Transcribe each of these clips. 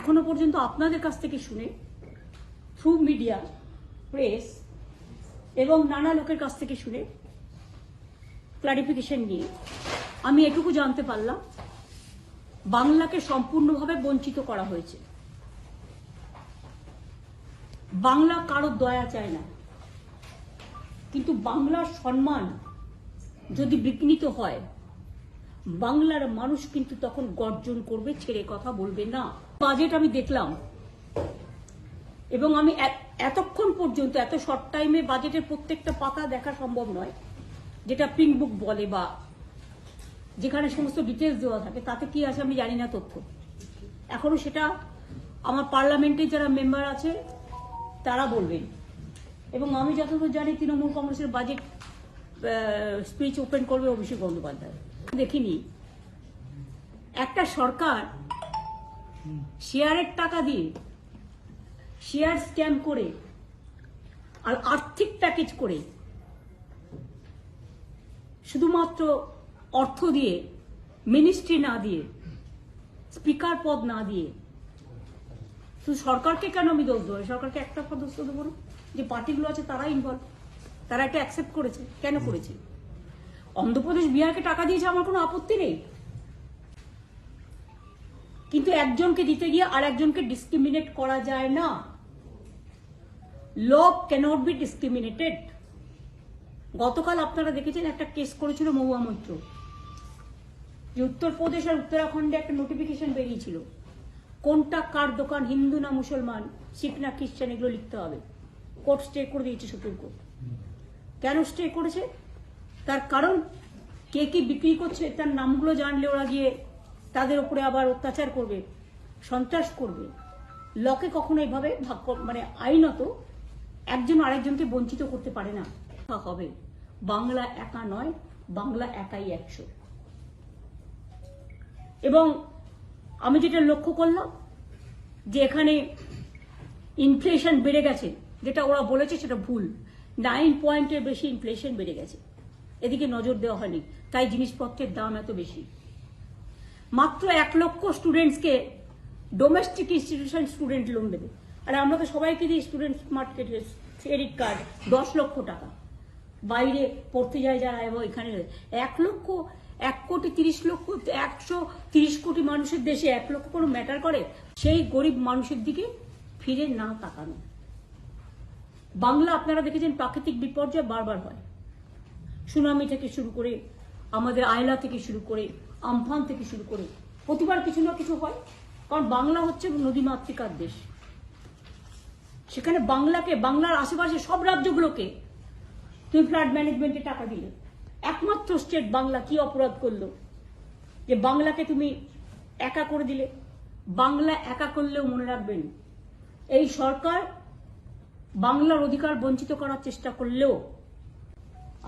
এখনো পর্যন্ত আপনাদের কাছ থেকে শুনে থ্রু মিডিয়া, প্রেস এবং নানা লোকের কাছ থেকে শুনে ক্লারিফিকেশন নিয়ে আমি এটুকু জানতে পারলাম, বাংলাকে সম্পূর্ণভাবে বঞ্চিত করা হয়েছে। বাংলা কারো দয়া চায় না, কিন্তু বাংলার সম্মান যদি বিঘ্নিত হয়, বাংলার মানুষ কিন্তু তখন গর্জন করবে, ছেড়ে কথা বলবে না। বাজেট আমি দেখলাম এবং আমি এতক্ষণ পর্যন্ত এত শর্ট টাইমে বাজেটের প্রত্যেকটা পাতা দেখা সম্ভব নয়, যেটা প্রিন্ট বুক বলে বা যেখানে সমস্ত ডিটেলস দেওয়া থাকে। তাতে কি আছে আমি জানি না তথ্য, এখনো সেটা আমার পার্লামেন্টে যারা মেম্বার আছে তারা বলবেন। এবং আমি যতদূর জানি তৃণমূল কংগ্রেসের বাজেট স্পিচ ওপেন করবে অভিষেক বন্দ্যোপাধ্যায়। দেখিনি একটা সরকার শেয়ারের টাকা দিয়ে শেয়ার স্ক্যাম করে আর আর্থিক প্যাকেজ করে শুধুমাত্র অর্থ দিয়ে, মিনিস্ট্রি না দিয়ে, স্পিকার পদ না দিয়ে, শুধু সরকারকে কেন আমি দোষ দেবো? সরকারকে একটা দোষ দেবো না, যে পার্টিগুলো আছে তারা ইনভলভ, তারা এটা অ্যাকসেপ্ট করেছে। কেন করেছে? অন্ধ্রপ্রদেশ, বিহারকে টাকা দিয়েছে, আমার কোনো আপত্তি নেই, কিন্তু একজনকে দিতে গিয়ে আর একজনকে ডিসক্রিমিনেট করা যায় না। ল ক্যানট বি ডিসক্রিমিনেটেড। গতকাল আপনারা দেখেছেন একটা কেস করেছিল মহুয়া মৈত্র, যে উত্তরপ্রদেশ আর উত্তরাখণ্ডে একটা নোটিফিকেশন বেরিয়েছিল কোনটা কার দোকান, হিন্দু না মুসলমান, শিখ না খ্রিস্টান, এগুলো লিখতে হবে। কোর্ট স্টে করে দিয়েছে, সুপ্রিম কোর্ট। কেন স্টে করেছে? তার কারণ কে কি বিক্রি করছে তার নামগুলো জানলে ওরা গিয়ে তাদের উপরে আবার অত্যাচার করবে, সন্ত্রাস করবে। লকে কখনো এইভাবে মানে আইনত একজন আরেকজনকে বঞ্চিত করতে পারে না। হবে বাংলা একা নয়, বাংলা একাই 100। এবং আমি যেটা লক্ষ্য করলাম যে এখানে ইনফ্লেশন বেড়ে গেছে, যেটা ওরা বলেছে সেটা ভুল। 9 পয়েন্টের বেশি ইনফ্লেশন বেড়ে গেছে, এদিকে নজর দেওয়া হয়নি, তাই জিনিসপত্রের দাম এত বেশি। মাত্র 1 লক্ষ স্টুডেন্টসকে ডোমেস্টিক ইনস্টিটিউশন স্টুডেন্ট লোন দেবে, আর আমরা তো সবাইকে দিই স্টুডেন্ট মার্কেট ক্রেডিট কার্ড 10 লক্ষ টাকা। বাইরে পড়তে যায় যারা, এবং এখানে 1 লক্ষ, 1 কোটি 30 লক্ষ, 130 কোটি মানুষের দেশে 1 লক্ষ কোনো ম্যাটার করে? সেই গরিব মানুষের দিকে ফিরে না তাকানো। বাংলা আপনারা দেখেছেন প্রাকৃতিক বিপর্যয় বারবার হয়, সুনামি থেকে শুরু করে, আমাদের আয়লা থেকে শুরু করে, আমফান থেকে শুরু করে, প্রতিবার কিছু না কিছু হয়। কারণ বাংলা হচ্ছে নদীমাতৃকার দেশ। সেখানে বাংলাকে, বাংলার আশেপাশে সব রাজ্যগুলোকে তুমি ফ্লাড ম্যানেজমেন্টে টাকা দিলে, একমাত্র স্টেট বাংলা কি অপরাধ করলো যে বাংলাকে তুমি একা করে দিলে? বাংলা একা করলেও মনে রাখবেন, এই সরকার বাংলার অধিকার বঞ্চিত করার চেষ্টা করলেও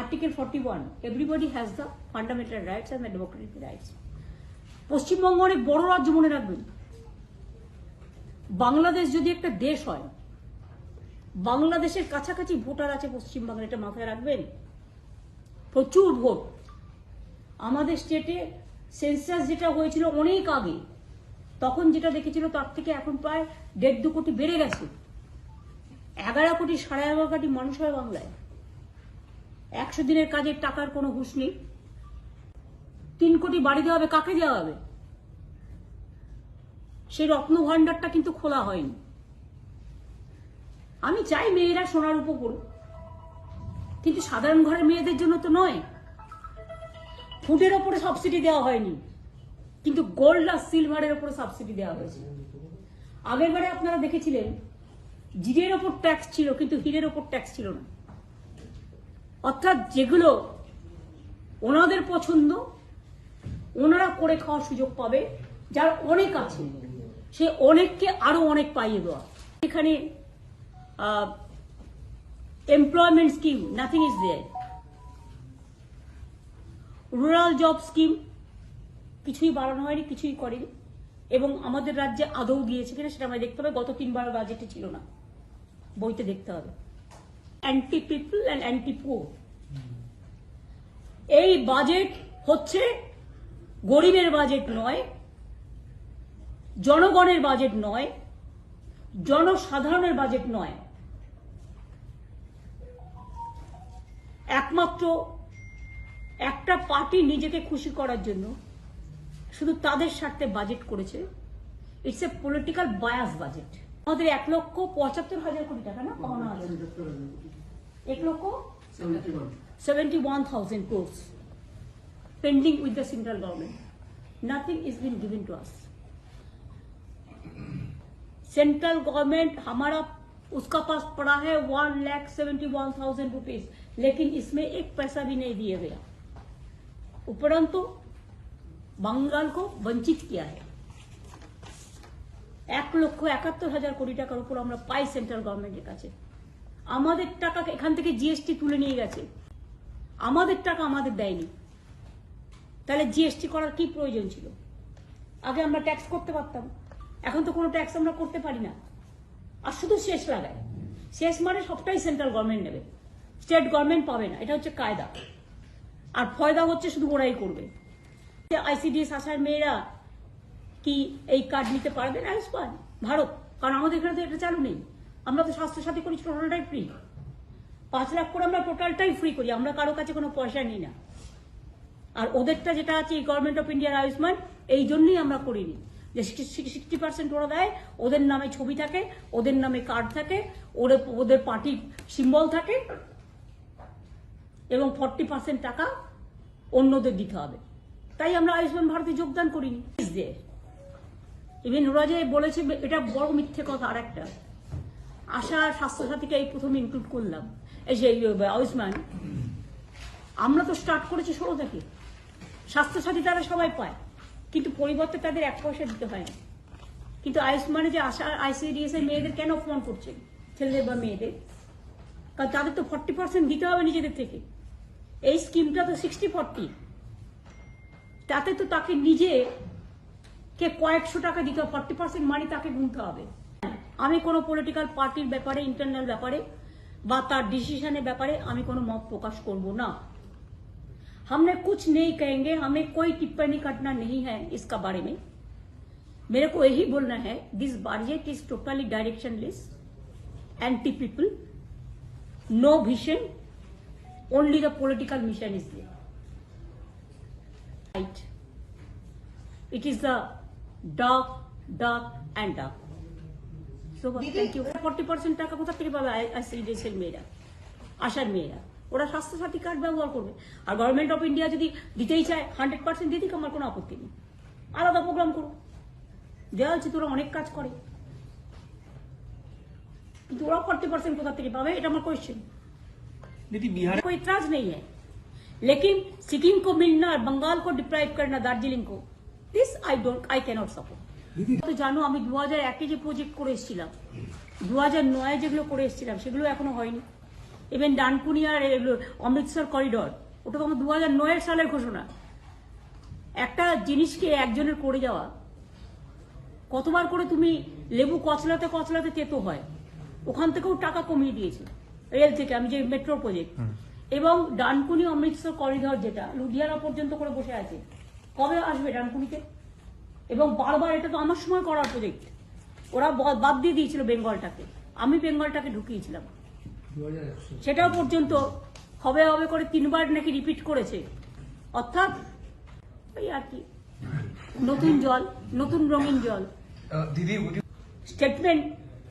article 41, everybody has the fundamental rights and the Democratic rights. Paschimbanga অনেক বড় রাজ্য, মনে রাখবেন। বাংলাদেশ যদি একটা দেশ হয়, বাংলাদেশের কাছাকাছি ভোটার আছে পশ্চিমবঙ্গের, এটা মাথায় রাখবেন। প্রচুর ভোট। আমাদের স্টেটে সেন্সাস যেটা হয়েছিল অনেক আগে, তখন যেটা দেখেছিল তার থেকে এখন প্রায় 1.5-2 কোটি বেড়ে গেছে। 11 কোটি, 11.5 কোটি মানুষ হয় বাংলায়। 100 দিনের কাজের টাকার কোনো হুঁশ নেই। 3 কোটি বাড়ি দেওয়া হবে, কাকে দেওয়া হবে? সেই রত্ন ভান্ডারটা কিন্তু খোলা হয়নি। আমি চাই মেয়েরা সোনার উপর করুক, কিন্তু সাধারণ ঘরের মেয়েদের জন্য তো নয়। ফুডের ওপরে সাবসিডি দেওয়া হয়নি, কিন্তু গোল্ড আর সিলভারের ওপরে সাবসিডি দেওয়া হয়েছে। আগের বারে আপনারা দেখেছিলেন জিরের ওপর ট্যাক্স ছিল, কিন্তু হীরের ওপর ট্যাক্স ছিল না। অর্থাৎ যেগুলো ওনাদের পছন্দ, ওনারা করে খাওয়ার সুযোগ পাবে। যার অনেক আছে, সে অনেককে আরো অনেক পাইয়ে দেওয়া। এখানে employment scheme, nothing is there. Rural job scheme কিছুই বাড়ানো হয়নি, কিছুই করেনি। এবং আমাদের রাজ্যে আদৌ দিয়েছে কিনা সেটা আমায় দেখতে হবে। গত 3 বার বাজেটে ছিল না, বইতে দেখতে হবে। Anti people and anti poor. এই বাজেট হচ্ছে গরিবের বাজেট নয়, জনগণের বাজেট নয়, জনসাধারণের বাজেট নয়, একমাত্র একটা পার্টি নিজেকে খুশি করার জন্য শুধু তাদের স্বার্থে বাজেট করেছে। It's a political bias budget. আমাদের 1,75,000 কোটি টাকা না, 1,71,000 crores pending with the central government. Nothing is been given to us. Central government हमारा उसका पास पड़ा है 1,71,000 रुपीज, लेकिन इसमें एक पैसा भी नहीं दिया गया। उपरंतु बंगाल को वंचित किया है। 1,71,000 কোটি টাকার উপর আমরা পাই সেন্ট্রাল গভর্নমেন্টের কাছে। আমাদের টাকা এখান থেকে জিএসটি তুলে নিয়ে গেছে, আমাদের টাকা আমাদের দেয়নি। তাহলে জিএসটি করার কি প্রয়োজন ছিল? আগে আমরা ট্যাক্স করতে পারতাম, এখন তো কোনো ট্যাক্স আমরা করতে পারি না। আর শুধু শেষ লাগায়, শেষ মানে সবটাই সেন্ট্রাল গভর্নমেন্ট নেবে, স্টেট গভর্নমেন্ট পাবে না। এটা হচ্ছে কায়দা। আর ফয়দা হচ্ছে শুধু ওরাই করবে। আইসিডিএস আসার মেয়েরা কি এই কার্ড নিতে পারবেন আয়ুষ্মান ভারত? কারণ আমাদের এখানে তো এটা চালু নেই। আমরা তো স্বাস্থ্যসাথী করি টোটালটাই ফ্রি, 5 লাখ করে আমরা টোটালটাই ফ্রি করি, আমরা কারো কাছে কোনো পয়সা নিই না। আর ওদেরটা যেটা আছে গভর্নমেন্ট অফ ইন্ডিয়ার আয়ুষ্মান, এই জন্যই আমরা করিনি যে 60% ওরা দেয়, ওদের নামে ছবি থাকে, ওদের নামে কার্ড থাকে, ওদের পার্টির সিম্বল থাকে, এবং 40% টাকা অন্যদের দিতে হবে। তাই আমরা আয়ুষ্মান ভারতে যোগদান করিনি। ইভেন ওরা যে বলেছে, এটা বড় মিথ্যে কথা। আর একটা, আশা স্বাস্থ্যসাথীকে এই প্রথম ইনক্লুড করলাম, এই যে আয়ুষ্মান আমরা তো স্টার্ট করেছি 16 থেকে। স্বাস্থ্যসাথী তারা সবাই পায়, কিন্তু পরিবর্তে তাদের 1 পয়সা দিতে হয় না। কিন্তু আয়ুষ্মানে যে আশা আইসিডিএস এর মেয়েদের কেন অপমান করছেন, ছেলেদের বা মেয়েদের? কারণ তাদের তো 40% দিতে হবে নিজেদের থেকে। এই স্কিমটা তো 60-40, তাতে তো তাকে নিজে কে কয়েকশো টাকা দিতে হবে, 40% মানি তাকে গুনতে হবে। আমি কোনো পলিটিক্যাল পার্টির ব্যাপারে, ইন্টারনাল ব্যাপারে বা তার ডিসিশনের ব্যাপারে আমি কোনো মত প্রকাশ করব না। हमने कुछ नहीं कहेंगे, हमें कोई टिप्पणी करना नहीं है इसका बारे में। मेरे को यही बोलना है, this budget is totally directionless, anti people, no vision, only the political mission is there. Right, it is the dark and dark. So thank you. 40% টাকা কোথা থেকে পাবে আইসিডিএস এর মেয়েরা, আশার মেয়েরা? ওরা স্বাস্থ্যসাথী কার্ড ব্যবহার করবে। আর গভর্নমেন্ট অফ ইন্ডিয়া যদি দিতেই চায় 100% দিয়ে দিক, আমার কোনো আপত্তি নেই, আলাদা প্রোগ্রাম করো। দেওয়া হচ্ছে, তোরা অনেক কাজ করে, কিন্তু ওরা 40% कोथा থেকে पावे, এটা আমার क्वेश्चन। दीदी बिहार कोई इतराज नहीं है, लेकिन सिक्किम को मिलना और बंगाल को डिप्राइव करना, दार्जिलिंग को, दिस आई कैनॉट सपोर्ट। তো জানো আমি 2001 যে প্রজেক্ট করে এসেছিলাম, 2009 যেগুলো করে এসেছিলাম সেগুলো এখনো হয়নি। ইভেন ডানকুনি আর অমৃতসর করিডর, ওটা তো আমার 2009 সালের ঘোষণা। একটা জিনিসকে একজনের করে যাওয়া, কতবার করে তুমি লেবু কচলাতে কচলাতে তেতো হয়, ওখান থেকেও টাকা কমিয়ে দিয়েছে রেল থেকে। আমি যে মেট্রো প্রজেক্ট এবং ডানকুনি অমৃতসর করিডর যেটা লুধিয়ানা পর্যন্ত করে বসে আছে, কবে আসবে ডানকুনিতে? এবং বারবার, এটা তো আমার সময় করার প্রজেক্ট, ওরা বাদ দিয়ে দিয়েছিল বেঙ্গলটাকে, আমি বেঙ্গলটাকে ঢুকিয়েছিলাম। সেটাও পর্যন্ত হবে হবে করে 3 বার নাকি রিপিট করেছে। অর্থাৎ ওই আর কি, নতুন জল, নতুন রঙিন জল। দিদি, statement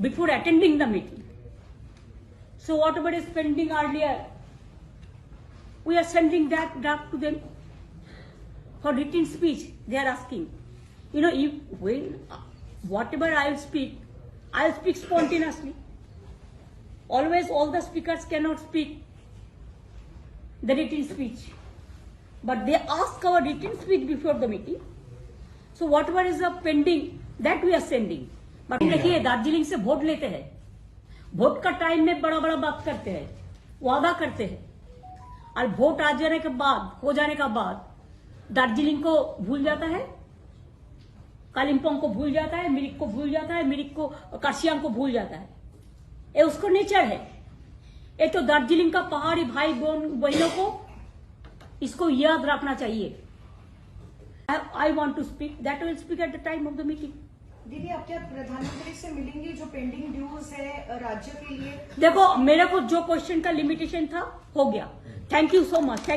before attending the meeting. So what ever is pending earlier, we are sending that draft to them for written speech. They are asking, you know, if when whatever I'll speak spontaneously. Always all the speakers cannot speak the written speech, but they ask our written speech before the meeting. So whatever is the pending, that we are sending. But देखिए, दार्जिलिंग से vote लेते हैं, vote का time में बड़ा बड़ा बात करते हैं, वादा करते हैं, और वोट आ जाने के बाद, हो जाने का बाद दार्जिलिंग को भूल जाता है, कालिम्पोंग को भूल जाता है, मिरिक को भूल जाता है, मिरिक को, कार्शियांग को भूल जाता है। ये उसको नेचर है। ये तो दार्जिलिंग का पहाड़ी भाई बहनों को इसको याद रखना चाहिए। I want to speak, that will speak at the time of the meeting. दीदी आप क्या प्रधानमंत्री से मिलेंगी जो पेंडिंग ड्यूज है राज्य के लिए? देखो मेरे को जो क्वेश्चन का लिमिटेशन था हो गया। Thank you so much.